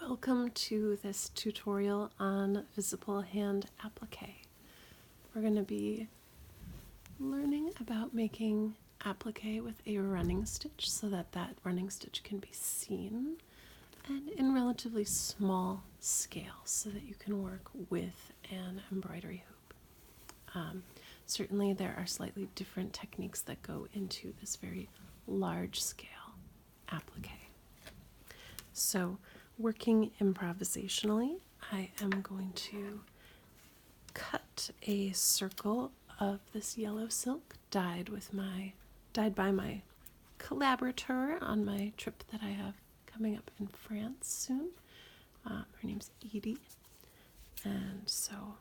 Welcome to this tutorial on visible hand applique. We're going to be learning about making applique with a running stitch so that running stitch can be seen and in relatively small scale so that you can work with an embroidery hoop. Certainly there are slightly different techniques that go into this very large scale applique. So working improvisationally, I am going to cut a circle of this yellow silk dyed by my collaborator on my trip that I have coming up in France soon. Her name's Heidi, and so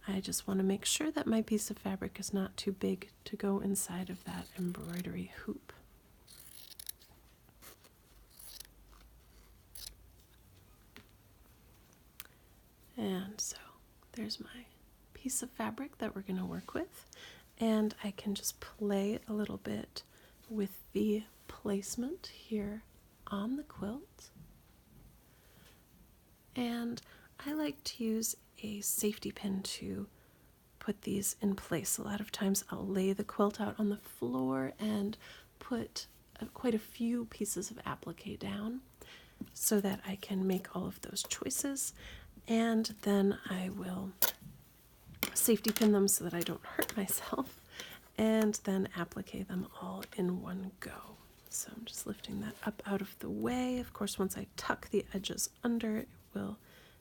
I just want to make sure that my piece of fabric is not too big to go inside of that embroidery hoop. And so there's my piece of fabric that we're going to work with, and I can just play a little bit with the placement here on the quilt. And I like to use a safety pin to put these in place. A lot of times I'll lay the quilt out on the floor and put quite a few pieces of applique down so that I can make all of those choices. And then I will safety pin them so that I don't hurt myself, and then applique them all in one go. So I'm just lifting that up out of the way. Of course, once I tuck the edges under, it will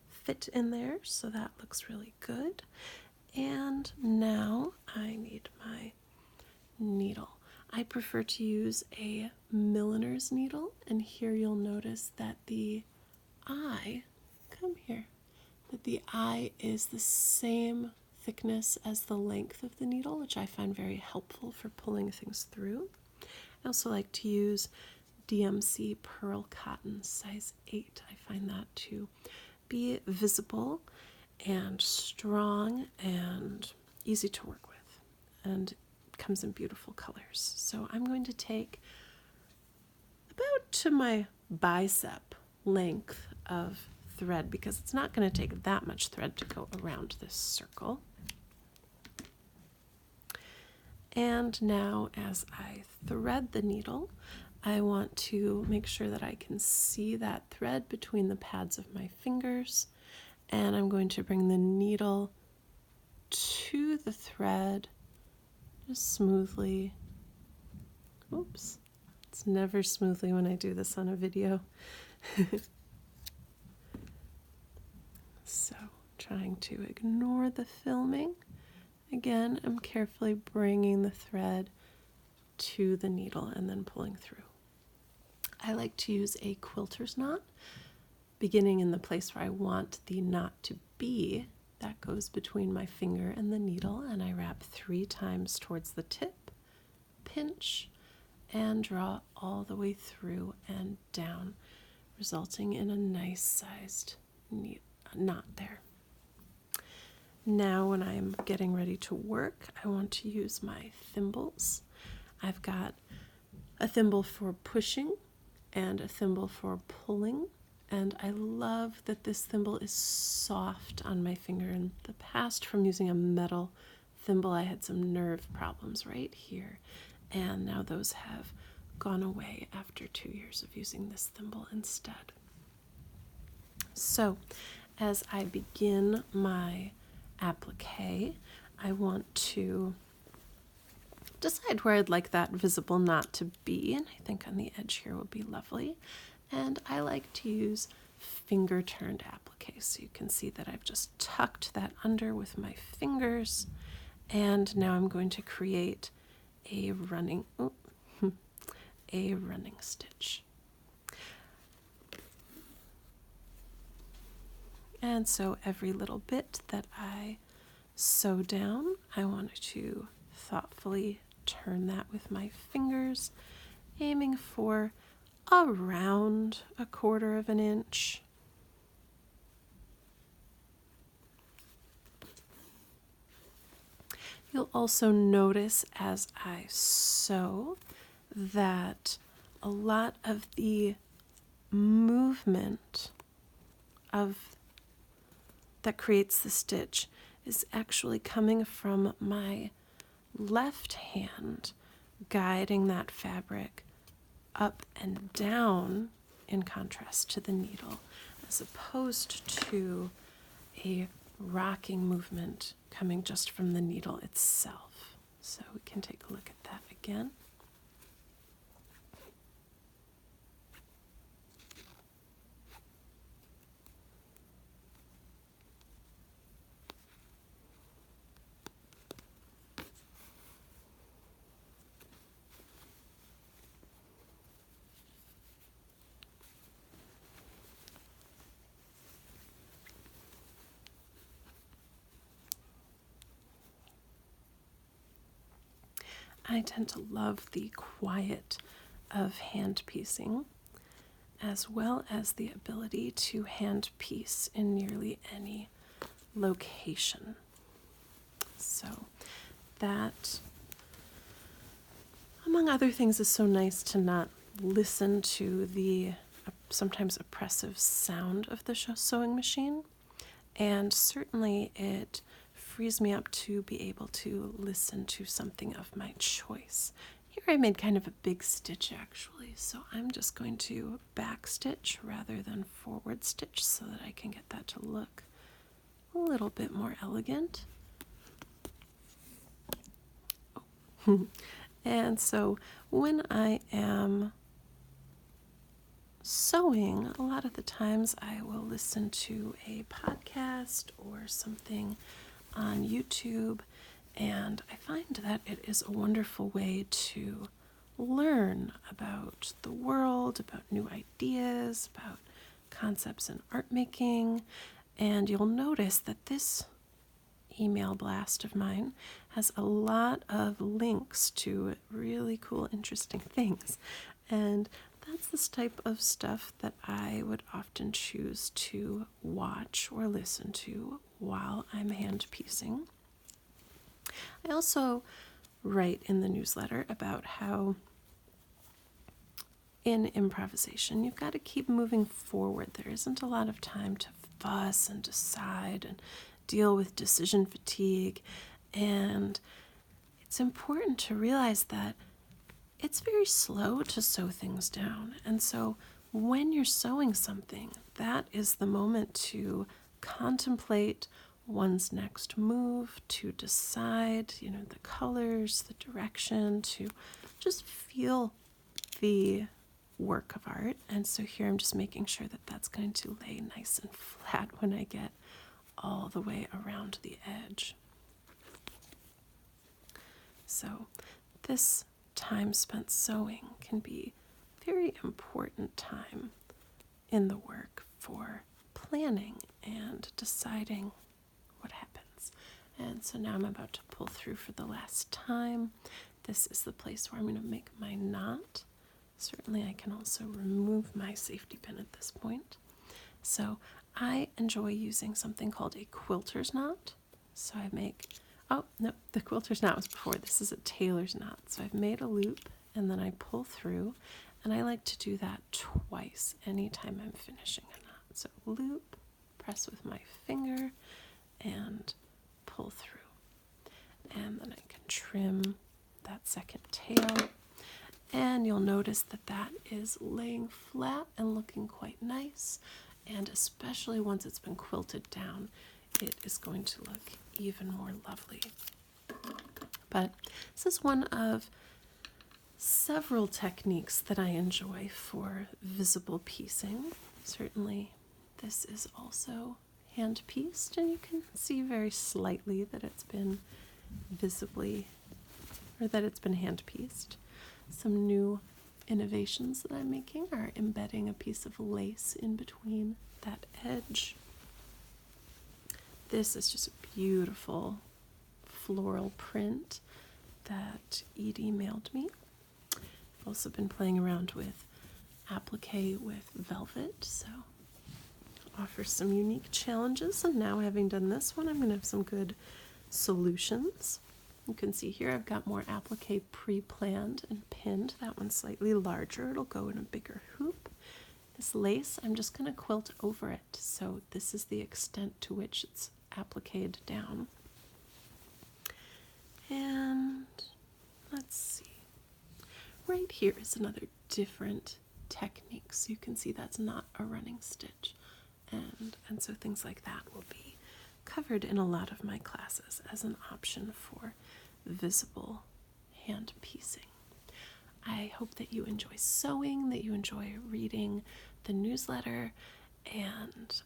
fit in there, so that looks really good. And now I need my needle. I prefer to use a milliner's needle, and here you'll notice that the eye, that the eye is the same thickness as the length of the needle, which I find very helpful for pulling things through. I also like to use DMC Pearl Cotton size 8. I find that to be visible and strong and easy to work with, and comes in beautiful colors. So I'm going to take about to my bicep length of thread, because it's not going to take that much thread to go around this circle. And now as I thread the needle, I want to make sure that I can see that thread between the pads of my fingers, and I'm going to bring the needle to the thread just smoothly. Oops, it's never smoothly when I do this on a video. So, trying to ignore the filming. Again, I'm carefully bringing the thread to the needle and then pulling through. I like to use a quilter's knot, beginning in the place where I want the knot to be. That goes between my finger and the needle, and I wrap 3 times towards the tip, pinch, and draw all the way through and down, resulting in a nice sized knot there. Now when I'm getting ready to work, I want to use my thimbles. I've got a thimble for pushing and a thimble for pulling, and I love that this thimble is soft on my finger. In the past, from using a metal thimble, I had some nerve problems right here, and now those have gone away after 2 years of using this thimble instead. So as I begin my applique, I want to decide where I'd like that visible knot to be, and I think on the edge here would be lovely. And I like to use finger turned applique, so you can see that I've just tucked that under with my fingers, and now I'm going to create a running stitch. And so every little bit that I sew down, I want to thoughtfully turn that with my fingers, aiming for around 1/4 of an inch. You'll also notice as I sew that a lot of the movement of that creates the stitch is actually coming from my left hand, guiding that fabric up and down in contrast to the needle, as opposed to a rocking movement coming just from the needle itself. So we can take a look at that again. I tend to love the quiet of hand piecing, as well as the ability to hand piece in nearly any location. So that, among other things, is so nice to not listen to the sometimes oppressive sound of the sewing machine, and certainly it frees me up to be able to listen to something of my choice. Here I made kind of a big stitch actually, so I'm just going to back stitch rather than forward stitch so that I can get that to look a little bit more elegant. Oh. And so when I am sewing, a lot of the times I will listen to a podcast or something on YouTube, and I find that it is a wonderful way to learn about the world, about new ideas, about concepts in art making. And you'll notice that this email blast of mine has a lot of links to really cool, interesting things. And that's this type of stuff that I would often choose to watch or listen to while I'm hand piecing. I also write in the newsletter about how in improvisation you've got to keep moving forward. There isn't a lot of time to fuss and decide and deal with decision fatigue, and it's important to realize that it's very slow to sew things down. And so when you're sewing something, that is the moment to contemplate one's next move, to decide, the colors, the direction, to just feel the work of art. And so here I'm just making sure that that's going to lay nice and flat when I get all the way around the edge. So this time spent sewing can be a very important time in the work for planning and deciding what happens. And so now I'm about to pull through for the last time. This is the place where I'm going to make my knot. Certainly I can also remove my safety pin at this point. So I enjoy using something called a quilter's knot. So I make, oh no, the quilter's knot was before. This is a tailor's knot. So I've made a loop and then I pull through, and I like to do that twice anytime I'm finishing a knot. So loop, press with my finger, and pull through. And then I can trim that second tail. And you'll notice that that is laying flat and looking quite nice. And especially once it's been quilted down, it is going to look even more lovely. But this is one of several techniques that I enjoy for visible piecing. Certainly this is also hand pieced, and you can see very slightly that it's been visibly, or that it's been hand pieced. Some new innovations that I'm making are embedding a piece of lace in between that edge. This is just a beautiful floral print that Edie mailed me. I've also been playing around with applique with velvet, so offers some unique challenges. And now, having done this one, I'm going to have some good solutions. You can see here I've got more applique pre-planned and pinned. That one's slightly larger. It'll go in a bigger hoop. This lace, I'm just going to quilt over it. So this is the extent to which it's appliqued down. And let's see. Right here is another different technique. So you can see that's not a running stitch. And so things like that will be covered in a lot of my classes as an option for visible hand piecing. I hope that you enjoy sewing, that you enjoy reading the newsletter, and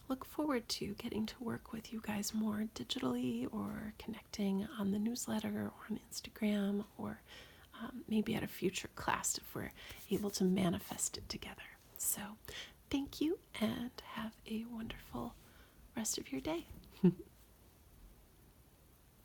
look forward to getting to work with you guys more digitally or connecting on the newsletter or on Instagram or maybe at a future class if we're able to manifest it together. So thank you and have a wonderful rest of your day.